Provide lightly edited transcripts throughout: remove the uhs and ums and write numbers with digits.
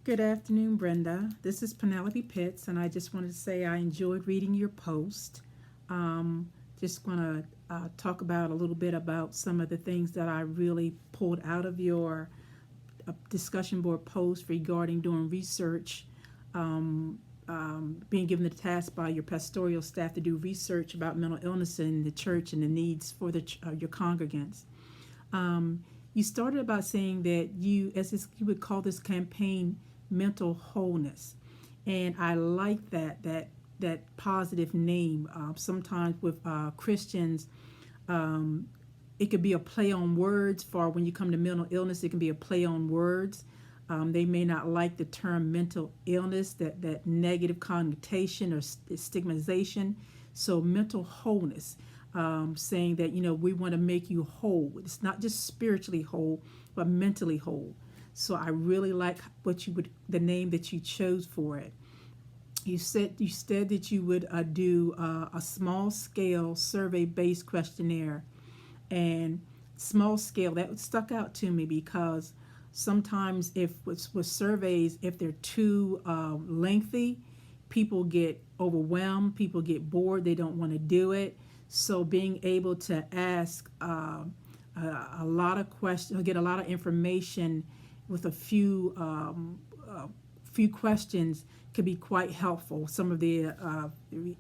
Good afternoon, Brenda. This is Penelope Pitts, and I just wanted to say I enjoyed reading your post. Um, just want to talk about a little bit about some of the things that I really pulled out of your discussion board post regarding doing research, being given the task by your pastoral staff to do research about mental illness in the church and the needs for your congregants. Um, you started by saying that you would call this campaign mental wholeness, and I like that positive name. Sometimes with Christians, um, it could be a play on words. For when you come to mental illness, it can be a play on words. They may not like the term mental illness, that negative connotation or stigmatization. So mental wholeness, saying that we want to make you whole. It's not just spiritually whole, but mentally whole. So I really like the name that you chose for it. You said that you would do a small scale survey based questionnaire, and small scale that stuck out to me because sometimes if with surveys, if they're too lengthy, people get overwhelmed, people get bored, they don't want to do it. So being able to ask a lot of questions, get a lot of information with a few questions could be quite helpful. Some of the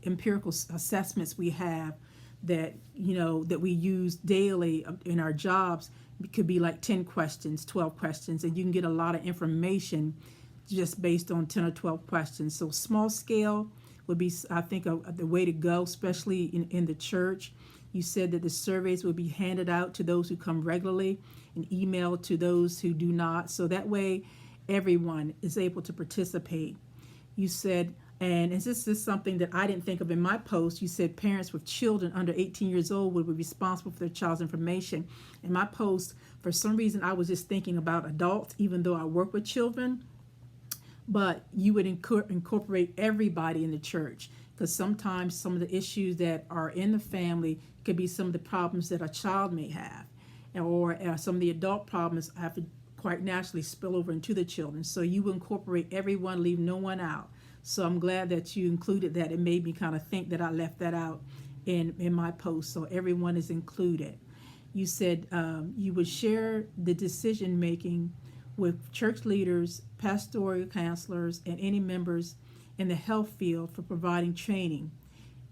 empirical assessments we have that we use daily in our jobs could be like 10 questions, 12 questions, and you can get a lot of information just based on 10 or 12 questions. So small scale would be, I think, the way to go, especially in the church. You said that the surveys would be handed out to those who come regularly and emailed to those who do not. So that way everyone is able to participate. You said, and this is something that I didn't think of in my post, you said parents with children under 18 years old would be responsible for their child's information. In my post, for some reason, I was just thinking about adults, even though I work with children. But you would incorporate everybody in the church, because sometimes some of the issues that are in the family could be some of the problems that a child may have, or some of the adult problems have to quite naturally spill over into the children. So you will incorporate everyone, leave no one out. So I'm glad that you included that. It made me kind of think that I left that out in my post. So everyone is included. You said you would share the decision making with church leaders, pastoral counselors, and any members in the health field for providing training.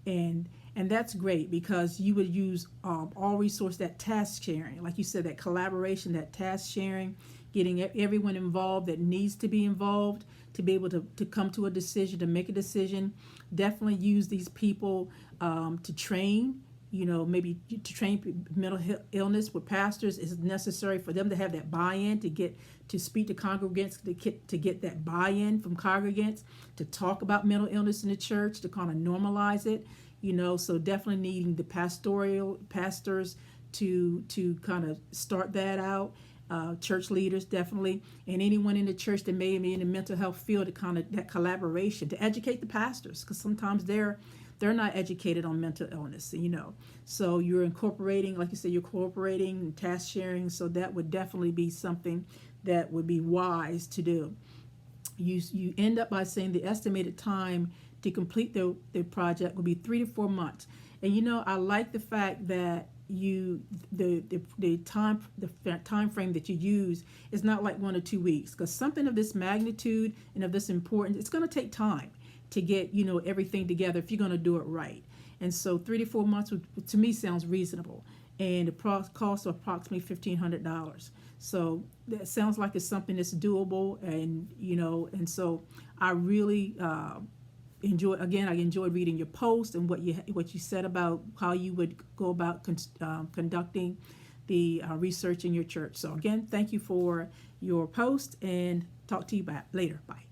And that's great because you would use all resource, that task sharing, like you said, that collaboration, that task sharing, getting everyone involved that needs to be involved to be able to come to a decision, to make a decision. Definitely use these people to train, maybe to train mental illness with pastors. Is necessary for them to have that buy-in, to speak to congregants, to get that buy-in from congregants, to talk about mental illness in the church, to kind of normalize it. So definitely needing the pastoral pastors to kind of start that out. Church leaders definitely, and anyone in the church that may be in the mental health field, to kind of that collaboration to educate the pastors, because sometimes they're not educated on mental illness, So you're incorporating, like you said, you're incorporating task sharing. So that would definitely be something that would be wise to do. You end up by saying the estimated time to complete the project will be 3 to 4 months. And I like the fact that the time frame that you use is not like 1 or 2 weeks, because something of this magnitude and of this importance, it's going to take time to get everything together if you're going to do it right. And so 3 to 4 months to me sounds reasonable, and the cost of approximately $1,500. So that sounds like it's something that's doable, and so I really I enjoyed reading your post and what you said about how you would go about conducting the research in your church. So again, thank you for your post, and talk to you back later. Bye.